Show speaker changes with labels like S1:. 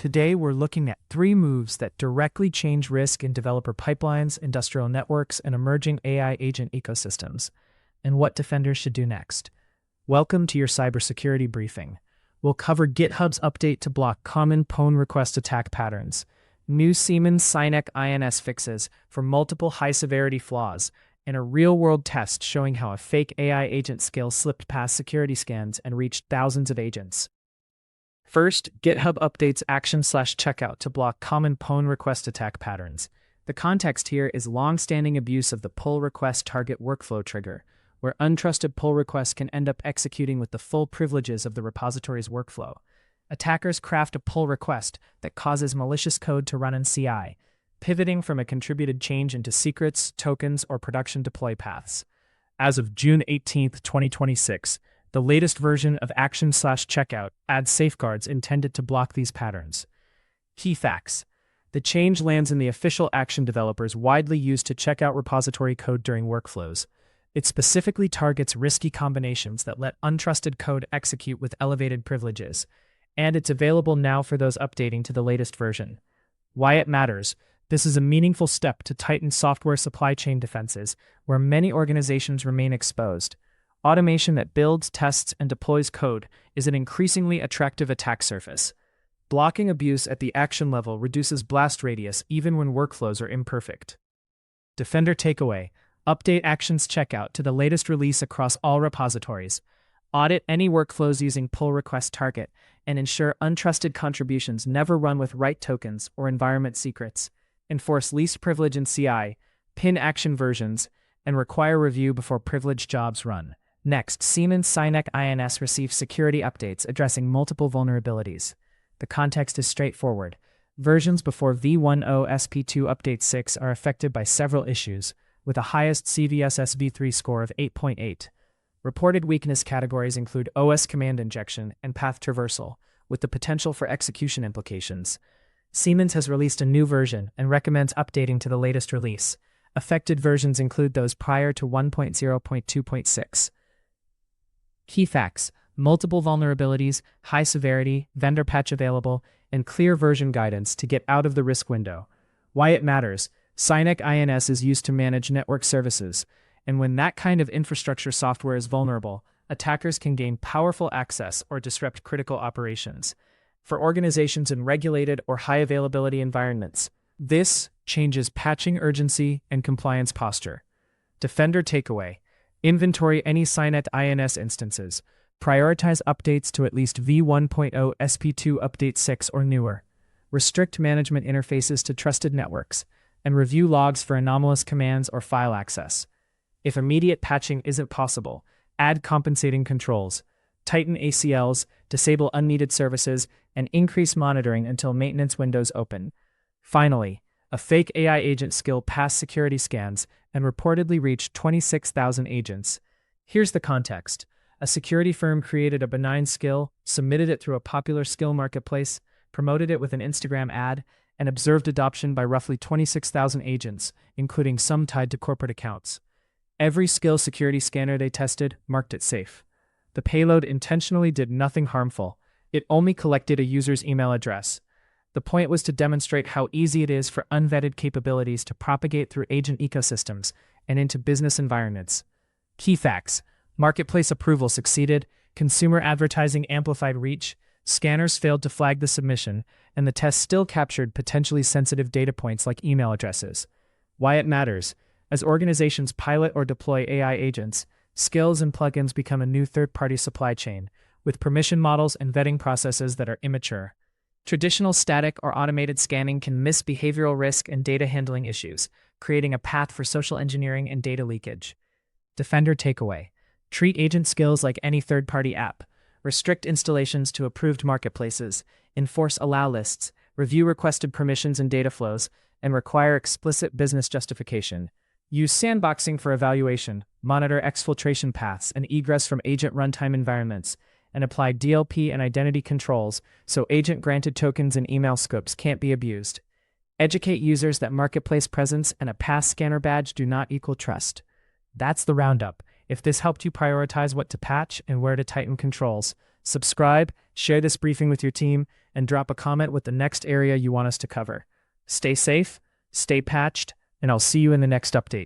S1: Today, we're looking at 3 moves that directly change risk in developer pipelines, industrial networks, and emerging AI agent ecosystems, and what defenders should do next. Welcome to your cybersecurity briefing. We'll cover GitHub's update to block common Pwn-Request attack patterns, new Siemens SINEC INS fixes for multiple high-severity flaws, and a real-world test showing how a fake AI agent skill slipped past security scans and reached thousands of agents. First, GitHub updates action/checkout to block common Pwn-Request attack patterns. The context here is long-standing abuse of the pull request target workflow trigger, where untrusted pull requests can end up executing with the full privileges of the repository's workflow. Attackers craft a pull request that causes malicious code to run in CI, pivoting from a contributed change into secrets, tokens, or production deploy paths. As of June 18, 2026, the latest version of action/checkout adds safeguards intended to block these patterns. Key facts. The change lands in the official action developers widely used to check out repository code during workflows. It specifically targets risky combinations that let untrusted code execute with elevated privileges, and it's available now for those updating to the latest version. Why it matters. This is a meaningful step to tighten software supply chain defenses, where many organizations remain exposed. Automation that builds, tests, and deploys code is an increasingly attractive attack surface. Blocking abuse at the action level reduces blast radius even when workflows are imperfect. Defender takeaway. Update actions checkout to the latest release across all repositories. Audit any workflows using pull request target, and ensure untrusted contributions never run with write tokens or environment secrets. Enforce least privilege in CI, pin action versions, and require review before privileged jobs run. Next, Siemens SINEC INS receives security updates addressing multiple vulnerabilities. The context is straightforward. Versions before v10 SP2 Update 6 are affected by several issues, with the highest CVSS v3 score of 8.8. Reported weakness categories include OS command injection and path traversal, with the potential for execution implications. Siemens has released a new version and recommends updating to the latest release. Affected versions include those prior to 1.0.2.6. Key facts. Multiple vulnerabilities, high severity, vendor patch available, and clear version guidance to get out of the risk window. Why it matters. SINEC INS is used to manage network services, and when that kind of infrastructure software is vulnerable, attackers can gain powerful access or disrupt critical operations. For organizations in regulated or high availability environments, this changes patching urgency and compliance posture. Defender takeaway. Inventory any SINEC INS instances. Prioritize updates to at least v1.0 SP2 Update 6 or newer. Restrict management interfaces to trusted networks, and review logs for anomalous commands or file access. If immediate patching isn't possible, add compensating controls. Tighten ACLs, disable unneeded services, and increase monitoring until maintenance windows open. Finally, a fake AI agent skill passed security scans and reportedly reached 26,000 agents. Here's the context. A security firm created a benign skill, submitted it through a popular skill marketplace, promoted it with an Instagram ad, and observed adoption by roughly 26,000 agents, including some tied to corporate accounts. Every skill security scanner they tested marked it safe. The payload intentionally did nothing harmful. It only collected a user's email address. The point was to demonstrate how easy it is for unvetted capabilities to propagate through agent ecosystems and into business environments. Key facts. Marketplace approval succeeded, consumer advertising amplified reach, scanners failed to flag the submission, and the test still captured potentially sensitive data points like email addresses. Why it matters. As organizations pilot or deploy AI agents, skills and plugins become a new third-party supply chain, with permission models and vetting processes that are immature. Traditional static or automated scanning can miss behavioral risk and data handling issues, creating a path for social engineering and data leakage. Defender takeaway. Treat agent skills like any third-party app. Restrict installations to approved marketplaces, enforce allow lists, review requested permissions and data flows, and require explicit business justification. Use sandboxing for evaluation, monitor exfiltration paths and egress from agent runtime environments, and apply DLP and identity controls so agent-granted tokens and email scopes can't be abused. Educate users that marketplace presence and a pass scanner badge do not equal trust. That's the roundup. If this helped you prioritize what to patch and where to tighten controls, subscribe, share this briefing with your team, and drop a comment with the next area you want us to cover. Stay safe, stay patched, and I'll see you in the next update.